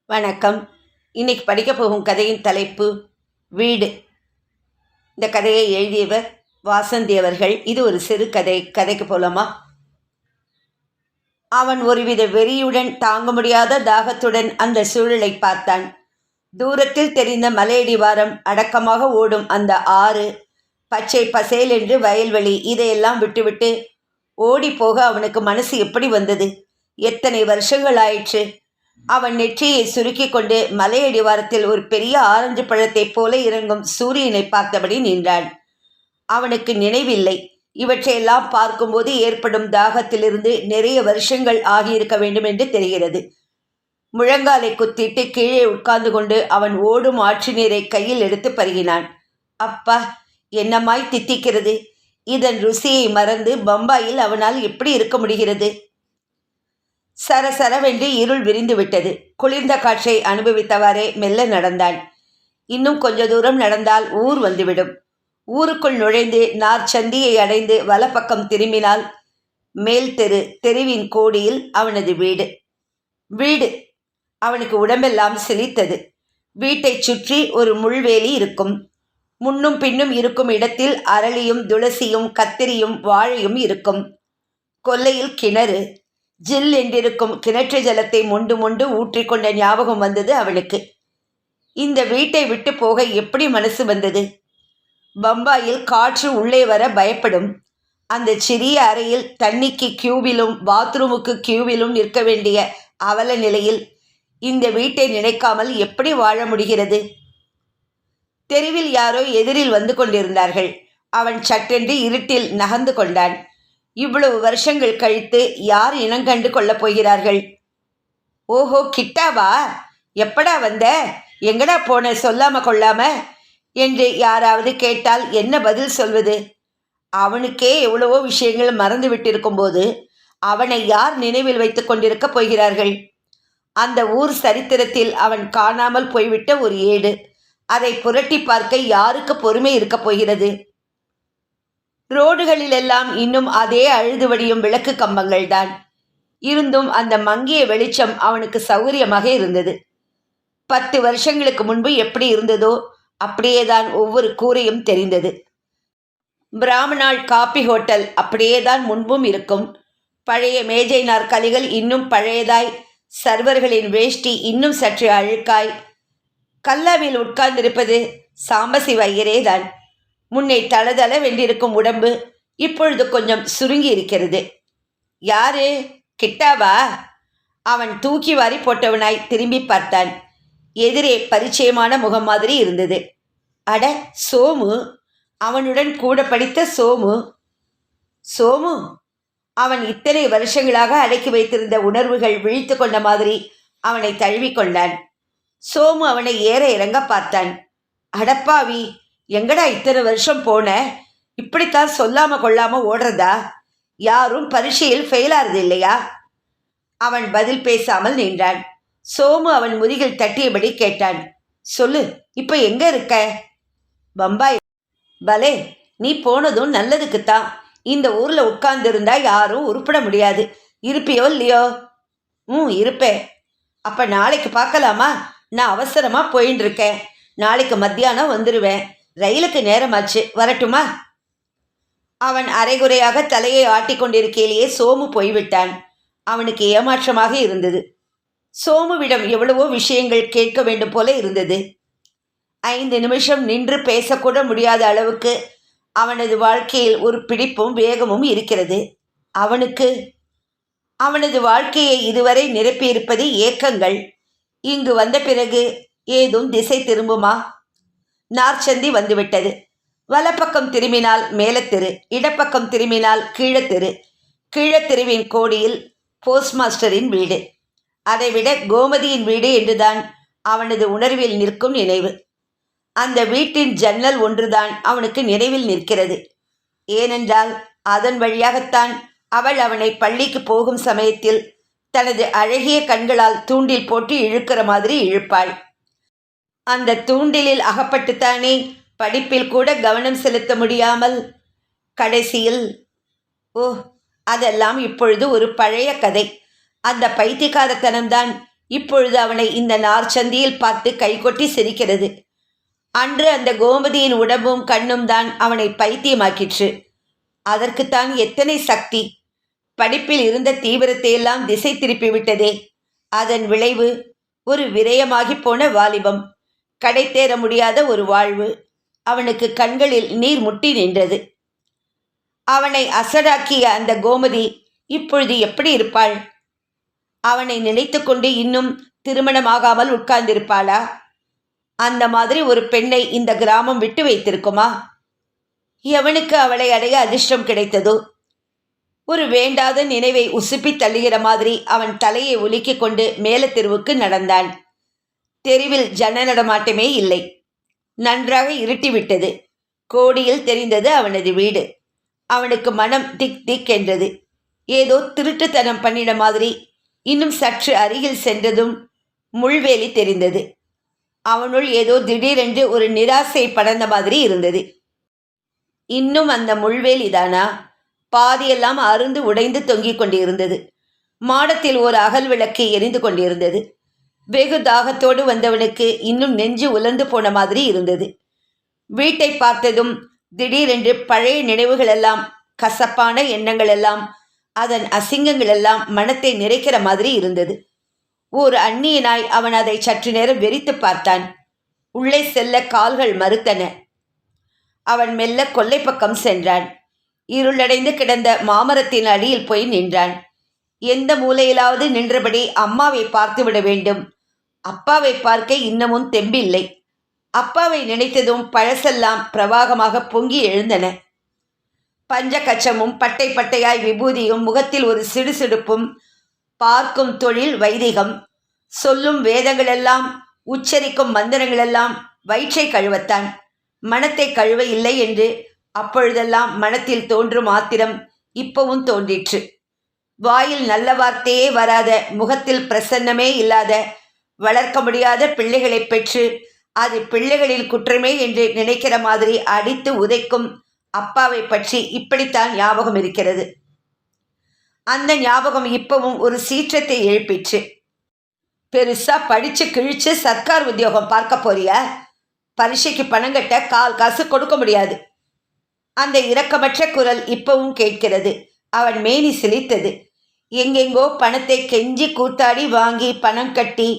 வணக்கம். இன்னைக்கு படிக்க போகும் கதையின் தலைப்பு வீடு. இந்த கதையை எழுதியவர் வாசந்தி அவர்கள். இது ஒரு சிறு கதை. கதைக்கு போலாமா? அவன் ஒருவித வெறியுடன், தாங்க முடியாத தாகத்துடன் அந்த சூழலை பார்த்தான். தூரத்தில் தெரிந்த மலையடிவாரம், அடக்கமாக ஓடும் அந்த ஆறு, பச்சை பசேல் என்று வயல்வெளி, இதையெல்லாம் விட்டுவிட்டு ஓடி போக அவனுக்கு மனசு எப்படி வந்தது? எத்தனை வருஷங்கள் ஆயிற்று. அவன் நெற்றியை சுருக்கி கொண்டு மலையடிவாரத்தில் ஒரு பெரிய ஆரஞ்சு பழத்தைப் போல இறங்கும் சூரியனை பார்த்தபடி நின்றான். அவனுக்கு நினைவில்லை. இவற்றையெல்லாம் பார்க்கும்போது ஏற்படும் தாகத்திலிருந்து நிறைய வருஷங்கள் ஆகியிருக்க வேண்டும் என்று தெரிகிறது. முழங்காலை குத்திட்டு கீழே உட்கார்ந்து கொண்டு அவன் ஓடும் ஆற்று நீரை கையில் எடுத்து பருகினான். அப்பா, என்னமாய் தித்திக்கிறது! இதன் ருசியை மறந்து பம்பாயில் அவனால் எப்படி இருக்க முடிகிறது? சரசரவென்று இருள் விரிந்து விட்டது. குளிர்ந்த காற்றை அனுபவித்தவாறே மெல்ல நடந்தான். இன்னும் கொஞ்ச தூரம் நடந்தால் ஊர் வந்துவிடும். ஊருக்குள் நுழைந்து நார்ச்சந்தியை அடைந்து வலப்பக்கம் திரும்பினால் மேல் தெரு, தெருவின் கோடியில் அவனது வீடு. வீடு அவனுக்கு உடம்பெல்லாம் சிலித்தது. வீட்டை சுற்றி ஒரு முள்வேலி இருக்கும். முன்னும் பின்னும் இருக்கும் இடத்தில் அரளியும் துளசியும் கத்திரியும் வாழையும் இருக்கும். கொல்லையில் கிணறு. ஜில் என்றிருக்கும் கிணற்று ஜலத்தை மொண்டு மொண்டு ஊற்றிக்கொண்ட ஞாபகம் வந்தது அவனுக்கு. இந்த வீட்டை விட்டு போக எப்படி மனசு வந்தது? பம்பாயில் காற்று உள்ளே வர பயப்படும். அந்த சிறிய அறையில் தண்ணிக்கு கியூவிலும் பாத்ரூமுக்கு கியூவிலும் நிற்க வேண்டிய அவல நிலையில் இந்த வீட்டை நினைக்காமல் எப்படி வாழ முடிகிறது? தெருவில் யாரோ எதிரில் வந்து கொண்டிருந்தார்கள். அவன் சட்டென்று இருட்டில் நகர்ந்து கொண்டான். இவ்வளவு வருஷங்கள் கழித்து யார் இனங்கண்டு கொள்ளப் போகிறார்கள்? ஓஹோ, கிட்டாவா? எப்படா வந்த? எங்கடா போன சொல்லாம கொள்ளாம என்று யாராவது கேட்டால் என்ன பதில் சொல்வது? அவனுக்கே எவ்வளவோ விஷயங்கள் மறந்து விட்டிருக்கும் போது அவனை யார் நினைவில் வைத்து கொண்டிருக்க போகிறார்கள்? அந்த ஊர் சரித்திரத்தில் அவன் காணாமல் போய்விட்ட ஒரு ஏடு. அதை புரட்டி பார்க்க யாருக்கு பொறுமை இருக்கப் போகிறது? ரோடுகளிலெல்லாம் இன்னும் அதே அழுது வடியும் விளக்கு கம்பங்கள் தான். இருந்தும் அந்த மங்கிய வெளிச்சம் அவனுக்கு சௌகரியமாக இருந்தது. 10 வருஷங்களுக்கு முன்பு எப்படி இருந்ததோ அப்படியேதான் ஒவ்வொரு கூரையும் தெரிந்தது. பிராமணாள் காபி ஹோட்டல் அப்படியேதான் முன்பும் இருக்கும். பழைய மேஜை நாற்காலிகள் இன்னும் பழையதாய், சர்வர்களின் வேஷ்டி இன்னும் சற்று அழுக்காய். கல்லாவில் உட்கார்ந்திருப்பது சாம்பசிவ ஐயரே தான். முன்னே தளதள வென்றிருக்கும் உடம்பு இப்பொழுது கொஞ்சம் சுருங்கி இருக்கிறது. யாரு? கிட்டாவா? அவன் தூக்கி வாரி போட்டவனாய் திரும்பி பார்த்தான். எதிரே பரிச்சயமான முகம் மாதிரி இருந்தது. அட, சோமு! அவனுடன் கூட படித்த சோமு. சோமு! அவன் இத்தனை வருஷங்களாக அடக்கி வைத்திருந்த உணர்வுகள் விழித்து கொண்ட மாதிரி அவனை தழுவிக்கொண்டான். சோமு அவனை ஏற இறங்க பார்த்தான். அடப்பாவி, எங்கடா இத்தனை வருஷம் போன? இப்படித்தான் சொல்லாம கொள்ளாம ஓடுறதா? யாரும் பரீட்சையில் ஃபெயிலாகிறது இல்லையா? அவன் பதில் பேசாமல் நின்றான். சோமு அவன் முதுகில் தட்டியபடி கேட்டான். சொல்லு, இப்ப எங்க இருக்க? பம்பாய். பலே, நீ போனதும் நல்லதுக்குத்தான். இந்த ஊர்ல உட்கார்ந்துருந்தா யாரும் உருப்பிட முடியாது. இருப்பியோ இல்லையோ? இருப்பேன். அப்ப நாளைக்கு பார்க்கலாமா? நான் அவசரமா போயின்னு இருக்கேன். நாளைக்கு மத்தியானம் வந்துடுவேன். ரயிலுக்கு நேரமாச்சு, வரட்டுமா? அவன் அரைகுறையாக தலையை ஆட்டிக்கொண்டிருக்கையிலேயே சோமு போய்விட்டான். அவனுக்கு ஏமாற்றமாக இருந்தது. சோமுவிடம் எவ்வளவோ விஷயங்கள் கேட்க வேண்டும் போல இருந்தது. 5 நிமிஷம் நின்று பேசக்கூட முடியாத அளவுக்கு அவனது வாழ்க்கையில் ஒரு பிடிப்பும் வேகமும் இருக்கிறது. அவனது வாழ்க்கையை இதுவரை நிரப்பியிருப்பது ஏக்கங்கள். இங்கு வந்த பிறகு ஏதும் திசை திரும்புமா? நார்ச்சந்தி வந்துவிட்டது. வலப்பக்கம் திரும்பினால் மேலத்தெரு, இடப்பக்கம் திரும்பினால் கீழத்தெரு. கீழத்தெருவின் கோடியில் போஸ்ட் மாஸ்டரின் வீடு. அதைவிட கோமதியின் வீடு என்றுதான் அவனது உணர்வில் நிற்கும் நினைவு. அந்த வீட்டின் ஜன்னல் ஒன்றுதான் அவனுக்கு நினைவில் நிற்கிறது. ஏனென்றால் அதன் வழியாகத்தான் அவள் அவனை பள்ளிக்கு போகும் சமயத்தில் தனது அழகிய கண்களால் தூண்டில் போட்டு இழுக்கிற மாதிரி இழுப்பாள். அந்த தூண்டிலில் அகப்பட்டுத்தானே படிப்பில் கூட கவனம் செலுத்த முடியாமல் கடைசியில் அதெல்லாம் இப்பொழுது ஒரு பழைய கதை. அந்த பைத்தியக்காரத்தனம்தான் இப்பொழுது அவனை இந்த நார்ச்சந்தியில் பார்த்து கைகொட்டி சிரிக்கிறது. அன்று அந்த கோமதியின் உடம்பும் கண்ணும் தான் அவனை பைத்தியமாக்கிற்று. அதற்குத்தான் எத்தனை சக்தி! படிப்பில் இருந்த தீவிரத்தை எல்லாம் திசை திருப்பிவிட்டதே. அதன் விளைவு ஒரு விரயமாகி போன வாலிபம், கடை தேர முடியாத ஒரு வாழ்வு. அவனுக்கு கண்களில் நீர் முட்டி நின்றது. அவனை அசடாக்கிய அந்த கோமதி இப்பொழுது எப்படி இருப்பாள்? அவனை நினைத்து கொண்டு இன்னும் திருமணமாகாமல் உட்கார்ந்திருப்பாளா? அந்த மாதிரி ஒரு பெண்ணை இந்த கிராமம் விட்டு வைத்திருக்குமா? எவனுக்கு அவளை அடைய அதிர்ஷ்டம் கிடைத்ததோ? ஒரு வேண்டாத நினைவை உசுப்பி தள்ளுகிற மாதிரி அவன் தலையை உலுக்கிக் கொண்டு மேல தெருவுக்கு நடந்தான். தெருவில் ஜன நடமாட்டமே இல்லை. நன்றாக இருட்டிவிட்டது. கோடியில் தெரிந்தது அவனது வீடு. அவனுக்கு மனம் திக் திக் என்றது. ஏதோ திருட்டுத்தனம் பண்ணின மாதிரி. இன்னும் சற்று அருகில் சென்றதும் முள்வேலி தெரிந்தது. அவனுள் ஏதோ திடீரென்று ஒரு நிராசை படர்ந்த மாதிரி இருந்தது. இன்னும் அந்த முள்வேலிதானா? பாதியெல்லாம் அருந்து உடைந்து தொங்கிக் கொண்டிருந்தது. மாடத்தில் ஒரு அகல் விளக்கு எரிந்து கொண்டிருந்தது. வெகு தாகத்தோடு வந்தவனுக்கு இன்னும் நெஞ்சு உலர்ந்து போன மாதிரி இருந்தது. வீட்டை பார்த்ததும் திடீரென்று பழைய நினைவுகளெல்லாம், கசப்பான எண்ணங்களெல்லாம், அதன் அசிங்கங்களெல்லாம் மனத்தை நிறைக்கிற மாதிரி இருந்தது. ஒரு அந்நியனாய் அவன் அதை சற்று நேரம் வெறித்து பார்த்தான். உள்ளே செல்ல கால்கள் மறுத்தன. அவன் மெல்ல கொல்லை பக்கம் சென்றான். இருளடைந்து கிடந்த மாமரத்தின் அடியில் போய் நின்றான். எந்த மூலையிலாவது நின்றபடி அம்மாவை பார்த்து விட வேண்டும். அப்பாவை பார்க்க இன்னமும் தெம்பில்லை. அப்பாவை நினைத்ததும் பழசெல்லாம் பிரவாகமாக பொங்கி எழுந்தன. பஞ்ச கச்சமும் பட்டை பட்டையாய் விபூதியும், முகத்தில் ஒரு சிடுசிடுப்பும், பார்க்கும் தொழில் வைதிகம், சொல்லும் வேதங்களெல்லாம், உச்சரிக்கும் மந்திரங்களெல்லாம் வயிற்றை கழுவத்தான். மனத்தை கழுவ இல்லை என்று அப்பொழுதெல்லாம் மனத்தில் தோன்றும் ஆத்திரம் இப்பவும் தோன்றிற்று. வாயில் நல்ல வார்த்தையே வராத, முகத்தில் பிரசன்னமே இல்லாத, வளர்க்க முடியாத பிள்ளைகளை பெற்று அது பிள்ளைகளில் குற்றமே என்று நினைக்கிற மாதிரி அடித்து உதைக்கும் அப்பாவை பற்றி இப்படித்தான் ஞாபகம் இருக்கிறது. அந்த ஞாபகம் இப்பவும் ஒரு சீற்றத்தை எழுப்பிற்று. பெருசா படிச்சு கிழிச்சு சர்க்கார் உத்தியோகம் பார்க்க போறியா? பரீட்சைக்கு பணம் கட்ட கால் காசு கொடுக்க முடியாது. அந்த இரக்கமற்ற குரல் இப்பவும் கேட்கிறது. அவன் மேனி சிலித்தது. எங்கெங்கோ பணத்தை கெஞ்சி கூத்தாடி வாங்கி பணம் கட்டி.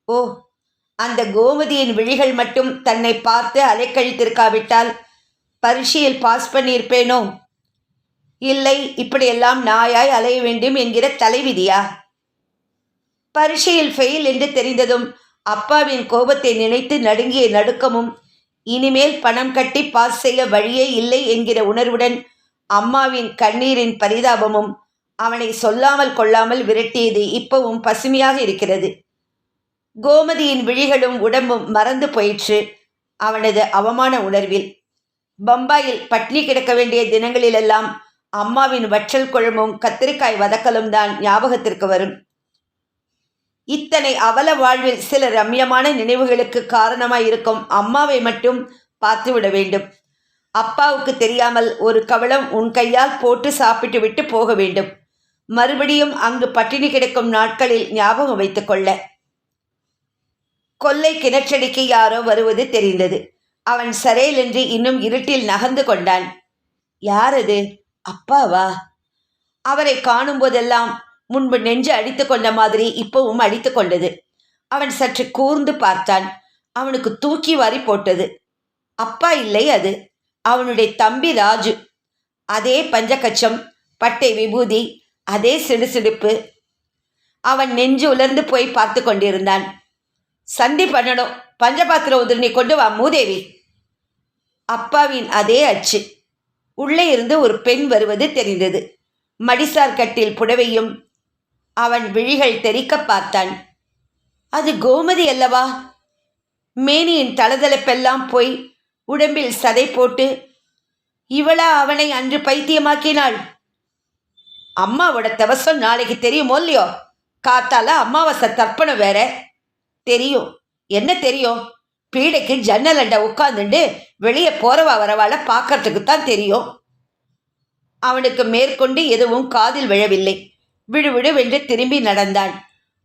ஓ, அந்த கோமதியின் விழிகள் மட்டும் தன்னை பார்த்து அலைக்கழித்திருக்காவிட்டால் பரீட்சையில் பாஸ் பண்ணியிருப்பேனோ? இல்லை, இப்படியெல்லாம் நாயாய் அலைய வேண்டும் என்கிற தலைவிதியா? பரீட்சையில் ஃபெயில் என்று தெரிந்ததும் அப்பாவின் கோபத்தை நினைத்து நடுங்கிய நடுக்கமும், இனிமேல் பணம் கட்டி பாஸ் செய்ய வழியே இல்லை என்கிற உணர்வுடன் அம்மாவின் கண்ணீரின் பரிதாபமும் அவனை சொல்லாமல் கொள்ளாமல் விரட்டியது இப்பவும் பசுமையாக இருக்கிறது. கோமதியின் விழிகளும் உடம்பும் மறந்து போயிற்று அவனது அவமான உணர்வில். பம்பாயில் பட்னி கிடக்க வேண்டிய தினங்களிலெல்லாம் அம்மாவின் வற்றல் குழம்பும் கத்திரிக்காய் வதக்கலும் தான் ஞாபகத்திற்கு வரும். இத்தனை அவல வாழ்வில் சில ரம்யமான நினைவுகளுக்கு காரணமாயிருக்கும் அம்மாவை மட்டும் பார்த்துவிட வேண்டும். அப்பாவுக்கு தெரியாமல் ஒரு கவளம் உன் கையால் போட்டு சாப்பிட்டு விட்டு போக வேண்டும். மறுபடியும் அங்கு பட்டினி கிடக்கும் நாட்களில் ஞாபகம் வைத்துக் கொள்ள. கொல்லை கிணற்றடிக்கு யாரோ வருவது தெரிந்தது. அவன் சரையிலின்றி இன்னும் இருட்டில் நகர்ந்து கொண்டான். யாரது? அப்பாவா? அவரை காணும் போதெல்லாம் முன்பு நெஞ்சு அடித்து கொண்ட மாதிரி இப்பவும் அடித்து கொண்டது. அவன் சற்று கூர்ந்து பார்த்தான். அவனுக்கு தூக்கி வாரி போட்டது. அப்பா இல்லை, அது அவனுடைய தம்பி ராஜு. அதே பஞ்சகச்சம், பட்டை விபூதி, அதே சிடுசிடுப்பு. அவன் நெஞ்சு உலர்ந்து போய் பார்த்து கொண்டிருந்தான். சண்டி பண்ணணும், பஞ்சபாத்திர உதிர்னி கொண்டு வா மூதேவி. அப்பாவின் அதே அச்சு. உள்ளே இருந்து ஒரு பெண் வருவது தெரிந்தது. மடிசார் கட்டில் புடவையும். அவன் விழிகள் தெறிக்க பார்த்தான். அது கோமதி அல்லவா? மேனியின் தளதளப்பெல்லாம் போய் உடம்பில் சதை போட்டு இவளா அவனை அன்று பைத்தியமாக்கினாள்? அம்மாவோட தவசம் நாளைக்கு தெரியுமோ இல்லையோ? காத்தால அமாவாசை தர்ப்பணம் வேற. தெரியும். என்ன தெரியும்? பீடைக்கு ஜன்னல் அண்டை உட்காந்துண்டு வெளியே போறவா வரவால பார்க்கறதுக்கு தான் தெரியும். அவனுக்கு மேற்கொண்டு எதுவும் காதில் விழவில்லை. விடுவிடுவென்று திரும்பி நடந்தான்.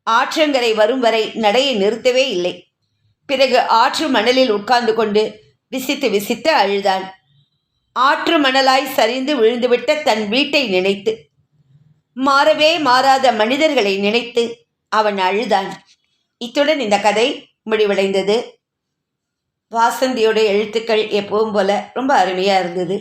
ஆற்றங்கரை வரும் வரை நடையை நிறுத்தவே இல்லை. பிறகு ஆற்று மணலில் உட்கார்ந்து கொண்டு விசித்து விசித்து அழுதான். ஆற்று மணலாய் சரிந்து விழுந்துவிட்ட தன் வீட்டை நினைத்து, மாறவே மாறாத மனிதர்களை நினைத்து அவன் அழுதான். இத்துடன் இந்த கதை முடிவடைந்தது. வாசந்தியோட எழுத்துக்கள் எப்பவும் போல ரொம்ப அருமையாக இருந்தது.